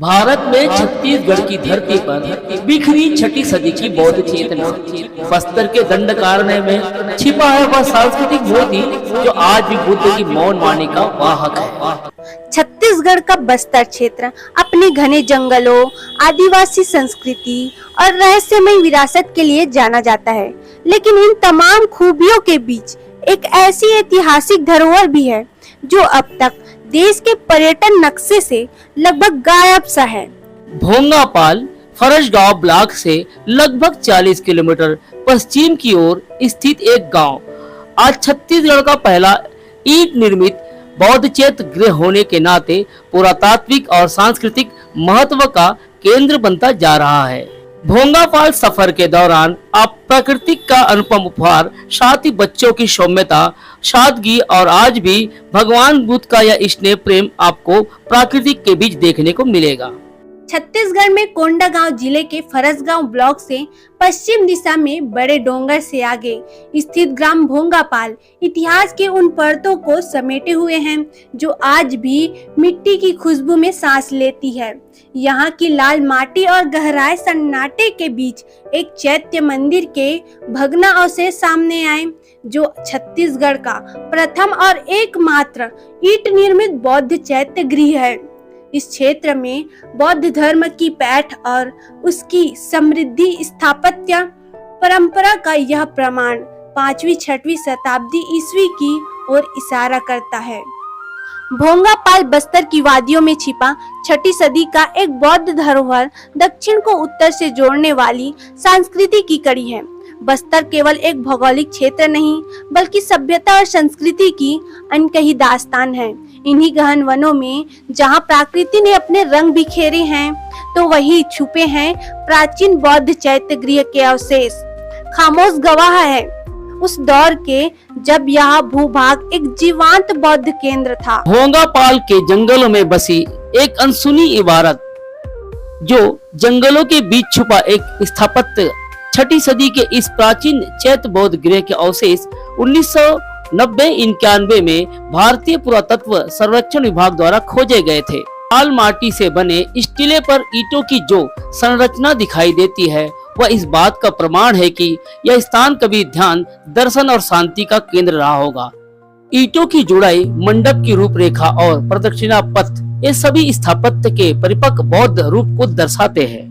भारत में छत्तीसगढ़ की धरती पर बिखरी छठी सदी की बौद्ध चेतना, बस्तर के दंडकारण्य में छिपा है वह सांस्कृतिक मोती जो आज भी बुद्ध की मौन वाणी का वाहक है। छत्तीसगढ़ का बस्तर क्षेत्र अपने घने जंगलों, आदिवासी संस्कृति और रहस्यमय विरासत के लिए जाना जाता है, लेकिन इन तमाम खूबियों के बीच एक ऐसी ऐतिहासिक धरोहर भी है जो अब तक देश के पर्यटन नक्शे से लगभग गायब सा है। भोंगापाल फरसगांव ब्लॉक से लगभग 40 किलोमीटर पश्चिम की ओर स्थित एक गांव आज छत्तीसगढ़ का पहला ईंट निर्मित बौद्ध चैत्य गृह होने के नाते पुरातात्विक और सांस्कृतिक महत्व का केंद्र बनता जा रहा है। भोंगापाल सफर के दौरान आप प्रकृति का अनुपम उपहार, साथ ही बच्चों की सौम्यता, सादगी और आज भी भगवान बुद्ध का यह स्नेह प्रेम आपको प्राकृतिक के बीच देखने को मिलेगा। छत्तीसगढ़ में कोंडागांव जिले के फरसगांव ब्लॉक से पश्चिम दिशा में बड़े डोंगर से आगे स्थित ग्राम भोंगापाल इतिहास के उन परतों को समेटे हुए हैं जो आज भी मिट्टी की खुशबू में सांस लेती है। यहाँ की लाल माटी और गहराए सन्नाटे के बीच एक चैत्य मंदिर के भग्नावशेष सामने आए जो छत्तीसगढ़ का प्रथम और एकमात्र ईंट निर्मित बौद्ध चैत्य गृह है। इस क्षेत्र में बौद्ध धर्म की पैठ और उसकी समृद्धि स्थापत्य परंपरा का यह प्रमाण 5वीं-6वीं शताब्दी ईस्वी की ओर इशारा करता है। भोंगापाल बस्तर की वादियों में छिपा 6ठी सदी का एक बौद्ध धरोहर दक्षिण को उत्तर से जोड़ने वाली संस्कृति की कड़ी है। बस्तर केवल एक भौगोलिक क्षेत्र नहीं बल्कि सभ्यता और संस्कृति की अनकही दास्तान है। इन्हीं गहन वनों में जहाँ प्रकृति ने अपने रंग बिखेरे हैं तो वही छुपे हैं प्राचीन बौद्ध चैत्य गृह के अवशेष। खामोश गवाह है उस दौर के जब यह भूभाग एक जीवंत बौद्ध केंद्र था। भोंगापाल के जंगलों में बसी एक अनसुनी इबारत जो जंगलों के बीच छुपा एक स्थापत्य 6ठी सदी के इस प्राचीन चैत्य बौद्ध गृह के अवशेष 1990-91 में भारतीय पुरातत्व सर्वेक्षण विभाग द्वारा खोजे गए थे। लाल माटी से बने स्टीले पर ईंटों की जो संरचना दिखाई देती है वह इस बात का प्रमाण है कि यह स्थान कभी ध्यान, दर्शन और शांति का केंद्र रहा होगा। ईंटों की जुड़ाई, मंडप की रूपरेखा और प्रदक्षिणा पथ ये सभी स्थापत्य के परिपक्व बौद्ध रूप को दर्शाते हैं।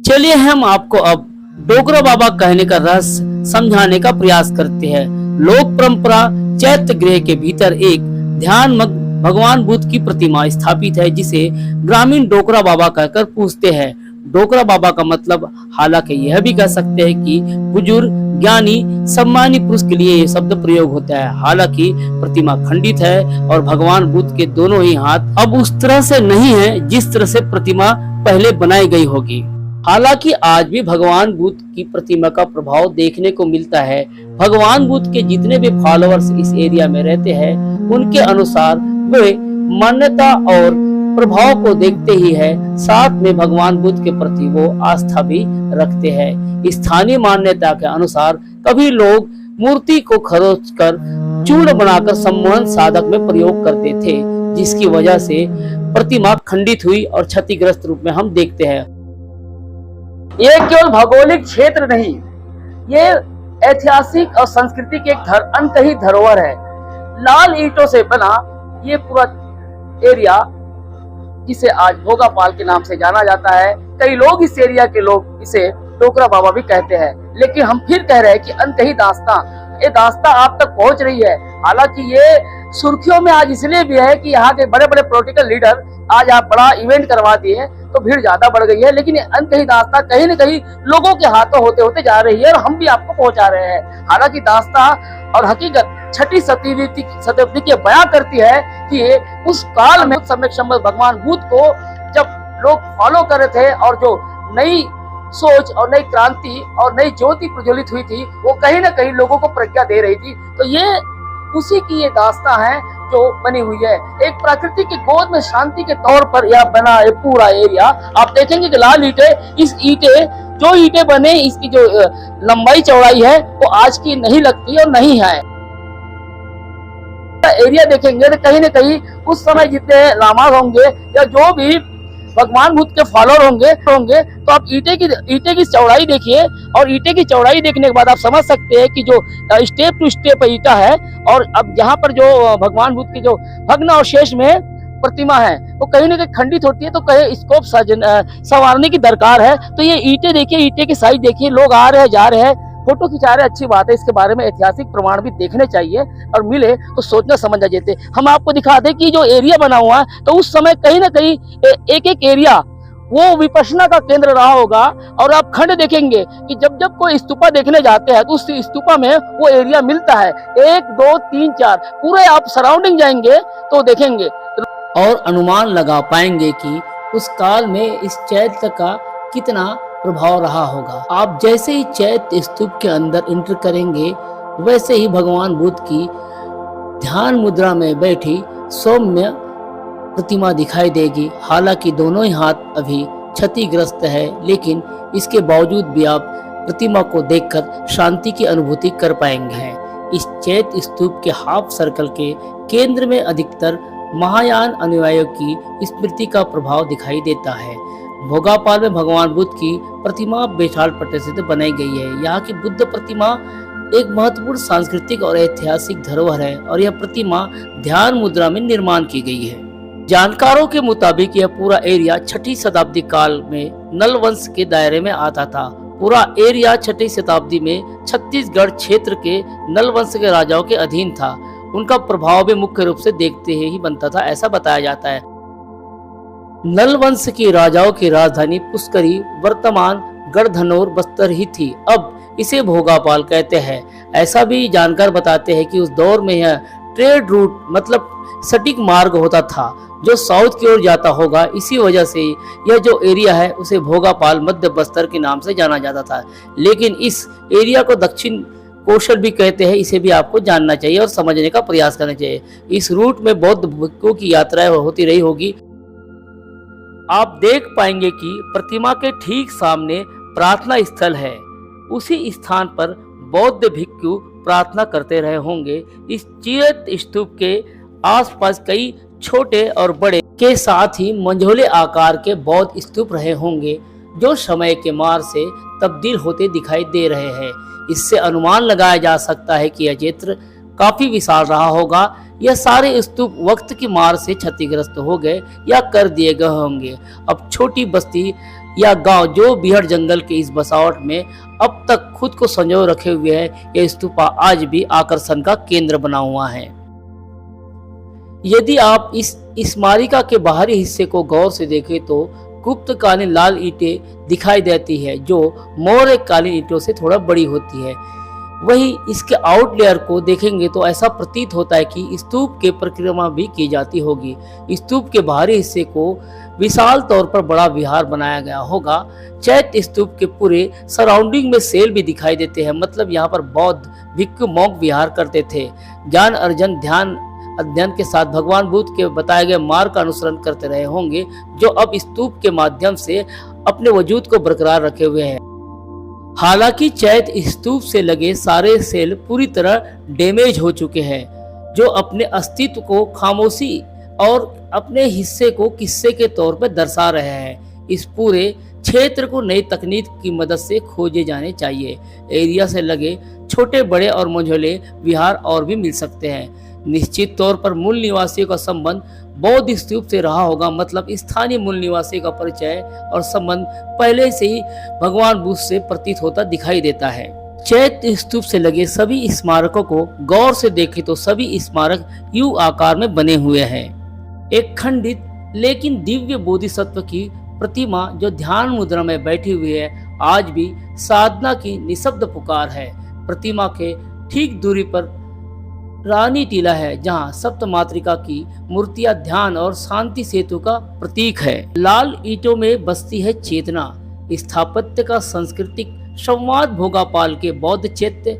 चलिए हम आपको अब डोगरा बाबा कहने का रहस्य समझाने का प्रयास करते हैं। लोक परंपरा चैत्य गृह के भीतर एक ध्यानमग्न भगवान बुद्ध की प्रतिमा स्थापित है जिसे ग्रामीण डोगरा बाबा कहकर पूजते हैं। डोगरा बाबा का मतलब हालांकि यह भी कह सकते हैं कि बुजुर्ग, ज्ञानी, सम्मानी पुरुष के लिए यह शब्द प्रयोग होता है। हालांकि प्रतिमा खंडित है और भगवान बुद्ध के दोनों ही हाथ अब उस तरह से नहीं है जिस तरह से प्रतिमा पहले बनाई गई होगी। हालांकि आज भी भगवान बुद्ध की प्रतिमा का प्रभाव देखने को मिलता है। भगवान बुद्ध के जितने भी फॉलोअर्स इस एरिया में रहते हैं उनके अनुसार वे मान्यता और प्रभाव को देखते ही है साथ में भगवान बुद्ध के प्रति वो आस्था भी रखते हैं। स्थानीय मान्यता के अनुसार कभी लोग मूर्ति को खरोच कर चूर्ण बनाकर सम्मोहन साधक में प्रयोग करते थे जिसकी वजह से प्रतिमा खंडित हुई और क्षतिग्रस्त रूप में हम देखते हैं। ये केवल भौगोलिक क्षेत्र नहीं, ये ऐतिहासिक और संस्कृति की एक अनकही धरोहर है। लाल ईंटों से बना ये पूरा एरिया जिसे आज भोगापाल के नाम से जाना जाता है। कई लोग इस एरिया के लोग इसे डोगरा बाबा भी कहते हैं, लेकिन हम फिर कह रहे हैं कि अनकही दास्तां, ये दास्तां आप तक पहुंच रही है। हालांकि ये सुर्खियों में आज इसलिए भी है कि यहाँ के बड़े बड़े पॉलिटिकल लीडर आज आप बड़ा इवेंट करवा दिए तो भीड़ ज्यादा बढ़ गई है, लेकिन अनकही दास्तां कहीं न कहीं लोगों के हाथों होते होते जा रही है और हम भी आपको पहुंचा रहे हैं। हालांकि दास्तां और हकीकत 6ठी शताब्दी की बयां करती है कि उस काल में सम्यक संबंध भगवान बुद्ध को जब लोग फॉलो कर रहे थे और जो नई सोच और नई क्रांति और नई ज्योति प्रज्वलित हुई थी वो कहीं ना कहीं लोगों को प्रज्ञा दे रही थी। तो ये उसी की ये दास्तां है जो बनी हुई है। एक प्रकृति की गोद में शांति के तौर पर यह बना ये पूरा एरिया। आप देखेंगे कि लाल ईंटें, इस ईंटें जो ईंटें बने इसकी जो लंबाई चौड़ाई है वो आज की नहीं लगती और नहीं है। एरिया देखेंगे तो कहीं ना कहीं उस समय जितने लामार होंगे या जो भी भगवान बुद्ध के फॉलोअर होंगे तो आप ईंटे की चौड़ाई देखिए, और ईंटे की चौड़ाई देखने के बाद आप समझ सकते हैं कि जो स्टेप टू स्टेप ईंटा है, और अब यहाँ पर जो भगवान बुद्ध की जो भग्न अवशेष में प्रतिमा है वो कहीं ना कहीं खंडित होती है, तो कहीं इसको संवारने की दरकार है। तो ये ईंटे देखिए, ईंटे की साइज देखिए, लोग आ रहे हैं जा रहे हैं, फोटो खिंचा रहे, अच्छी बात है। इसके बारे में ऐतिहासिक प्रमाण भी देखने चाहिए और मिले तो सोचना समझना चाहिए। हम आपको दिखा दें कि जो एरिया बना हुआ है तो उस समय कहीं ना कहीं एक एक एरिया वो विपश्यना का केंद्र रहा होगा। और आप खंड देखेंगे कि जब जब कोई स्तूपा देखने जाते हैं तो उस स्तूपा में वो एरिया मिलता है, 1 2 3 4 पूरे आप सराउंडिंग जाएंगे तो देखेंगे और अनुमान लगा पाएंगे कि उस काल में इस चैत्य का कितना प्रभाव रहा होगा। आप जैसे ही चैत्य स्तूप के अंदर एंटर करेंगे वैसे ही भगवान बुद्ध की ध्यान मुद्रा में बैठी सौम्य प्रतिमा दिखाई देगी। हालांकि दोनों ही हाथ अभी क्षतिग्रस्त है, लेकिन इसके बावजूद भी आप प्रतिमा को देखकर शांति की अनुभूति कर पाएंगे। इस चैत्य स्तूप के हाफ सर्कल के केंद्र में अधिकतर महायान अनुयायियों की स्मृति का प्रभाव दिखाई देता है। भोगापाल में भगवान बुद्ध की प्रतिमा विशाल पट्टे से बनाई गई है। यहाँ की बुद्ध प्रतिमा एक महत्वपूर्ण सांस्कृतिक और ऐतिहासिक धरोहर है और यह प्रतिमा ध्यान मुद्रा में निर्माण की गई है। जानकारों के मुताबिक यह पूरा एरिया 6ठी शताब्दी काल में नल वंश के दायरे में आता था। पूरा एरिया 6ठी शताब्दी में छत्तीसगढ़ क्षेत्र के नल वंश के राजाओं के अधीन था। उनका प्रभाव भी मुख्य रूप से देखते ही बनता था, ऐसा बताया जाता है। नल वंश के राजाओं की राजधानी पुष्करी वर्तमान गढ़धनौर बस्तर ही थी। अब इसे भोगापाल कहते हैं। ऐसा भी जानकार बताते हैं कि उस दौर में यह ट्रेड रूट मतलब सटीक मार्ग होता था जो साउथ की ओर जाता होगा। इसी वजह से यह जो एरिया है उसे भोगापाल मध्य बस्तर के नाम से जाना जाता था। लेकिन इस एरिया को दक्षिण कौशल भी कहते हैं। इसे भी आपको जानना चाहिए और समझने का प्रयास करना चाहिए। इस रूट में बौद्ध भिक्षुओं की यात्राएं होती रही होगी। आप देख पाएंगे कि प्रतिमा के ठीक सामने प्रार्थना स्थल है। उसी स्थान पर बौद्ध भिक्षु प्रार्थना करते रहे होंगे। इस चैत्य स्तूप के आसपास कई छोटे और बड़े के साथ ही मंझोले आकार के बौद्ध स्तूप रहे होंगे जो समय के मार से तब्दील होते दिखाई दे रहे हैं। इससे अनुमान लगाया जा सकता है कि यह क्षेत्र काफी विशाल रहा होगा। यह सारे स्तूप वक्त की मार से क्षतिग्रस्त हो गए या कर दिए गए होंगे। अब छोटी बस्ती या गांव जो बिहड़ जंगल के इस बसावट में अब तक खुद को संजो रखे हुए है, यह स्तूपा आज भी आकर्षण का केंद्र बना हुआ है। यदि आप इस स्मारिका के बाहरी हिस्से को गौर से देखें तो गुप्तकालीन लाल ईंटें दिखाई देती है जो मौर्य कालीन ईंटों से थोड़ा बड़ी होती है। वहीं इसके आउट लेयर को देखेंगे तो ऐसा प्रतीत होता है कि स्तूप के परिक्रमा भी की जाती होगी। स्तूप के बाहरी हिस्से को विशाल तौर पर बड़ा विहार बनाया गया होगा। चैत्य स्तूप के पूरे सराउंडिंग में सेल भी दिखाई देते हैं, मतलब यहाँ पर बौद्ध भिक्षु मौक विहार करते थे। ज्ञान अर्जन ध्यान अध्ययन के साथ भगवान बुद्ध के बताए गए मार्ग का अनुसरण करते रहे होंगे जो अब स्तूप के माध्यम से अपने वजूद को बरकरार रखे हुए हैं। हालांकि चैत्य स्तूप से लगे सारे सेल पूरी तरह डैमेज हो चुके हैं जो अपने अस्तित्व को खामोशी और अपने हिस्से को किस्से के तौर पर दर्शा रहे हैं। इस पूरे क्षेत्र को नई तकनीक की मदद से खोजे जाने चाहिए। एरिया से लगे छोटे बड़े और मंझोले विहार और भी मिल सकते हैं। निश्चित तौर पर मूल निवासियों का संबंध बौद्ध स्तूप से रहा होगा, मतलब स्थानीय मूल निवासी का परिचय और संबंध पहले से ही भगवान बुद्ध से प्रतीत होता दिखाई देता है। चैत्य स्तूप से लगे सभी स्मारकों को गौर से देखें तो सभी स्मारक यू आकार में बने हुए हैं। एक खंडित लेकिन दिव्य बोधिसत्व की प्रतिमा जो ध्यान मुद्रा में बैठी हुई है आज भी साधना की निशब्द पुकार है। प्रतिमा के ठीक दूरी पर रानी टीला है जहां सप्त मातृका की मूर्तियां ध्यान और शांति सेतु का प्रतीक है। लाल ईंटों में बसती है चेतना। स्थापत्य का सांस्कृतिक संवाद भोगापाल के बौद्ध चैत्य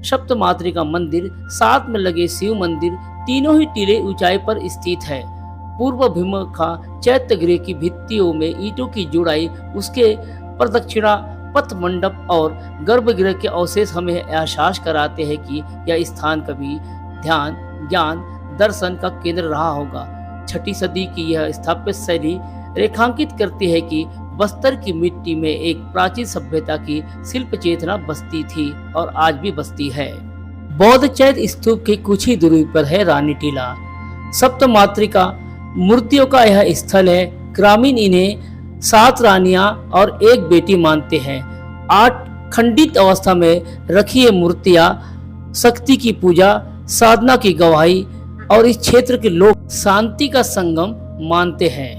सप्त मातृका मंदिर साथ में लगे शिव मंदिर तीनों ही टीले ऊंचाई पर स्थित है। पूर्व भिमुखा चैत्य गृह की भित्तियों में ईंटों की जुड़ाई उसके प्रदक्षिणा पथ मंडप और गर्भगृह के अवशेष हमें एहसास कराते हैं कि यह स्थान कभी ध्यान, ज्ञान, दर्शन का केंद्र रहा होगा। 6ठी सदी की यह स्थापत्य शैली रेखांकित करती है कि बस्तर की मिट्टी में एक प्राचीन सभ्यता की शिल्प चेतना बसती थी और आज भी बसती है। बौद्ध चैत्य स्तूप की कुछ ही दूरी पर है रानी टीला। सप्तमात्रिका मूर्तियों का यह स्थल है। ग्रामीण इन्हें 7 रानियां और 1 बेटी मानते हैं। 8 खंडित अवस्था में रखी ये मूर्तियां शक्ति की पूजा, साधना की गवाही और इस क्षेत्र के लोग शांति का संगम मानते हैं।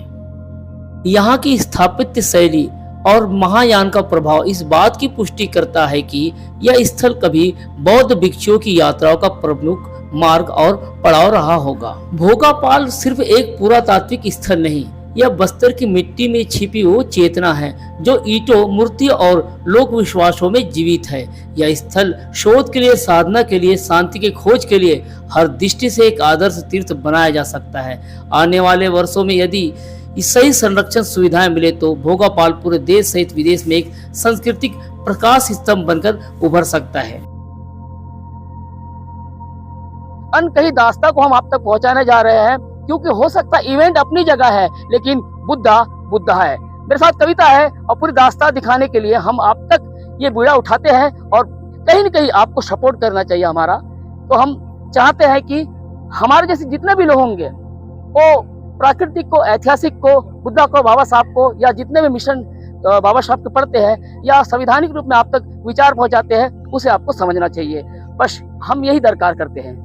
यहाँ की स्थापत्य शैली और महायान का प्रभाव इस बात की पुष्टि करता है कि यह स्थल कभी बौद्ध भिक्षुओं की यात्राओं का प्रमुख मार्ग और पड़ाव रहा होगा। भोगापाल सिर्फ एक पुरातात्विक स्थल नहीं, यह बस्तर की मिट्टी में छिपी वो चेतना है जो ईंटों, मूर्तियों और लोक विश्वासों में जीवित है। यह स्थल शोध के लिए, साधना के लिए, शांति की खोज के लिए हर दृष्टि से एक आदर्श तीर्थ बनाया जा सकता है। आने वाले वर्षों में यदि इस सही संरक्षण सुविधाएं मिले तो भोगापाल पूरे देश सहित विदेश में एक सांस्कृतिक प्रकाश स्तंभ बनकर उभर सकता है। अनकही दास्तां को हम आप तक पहुंचाने जा रहे हैं, क्योंकि हो सकता है इवेंट अपनी जगह है लेकिन बुद्धा है। मेरे साथ कविता है और पूरी दास्तां दिखाने के लिए हम आप तक ये बीड़ा उठाते हैं और कहीं न कहीं आपको सपोर्ट करना चाहिए हमारा। तो हम चाहते हैं कि हमारे जैसे जितने भी लोग होंगे वो प्राकृतिक को, ऐतिहासिक को, बुद्धा को, बाबा साहब को, या जितने भी मिशन बाबा साहब के पढ़ते हैं या संवैधानिक रूप में आप तक विचार पहुंचाते हैं, उसे आपको समझना चाहिए। बस हम यही दरकार करते हैं।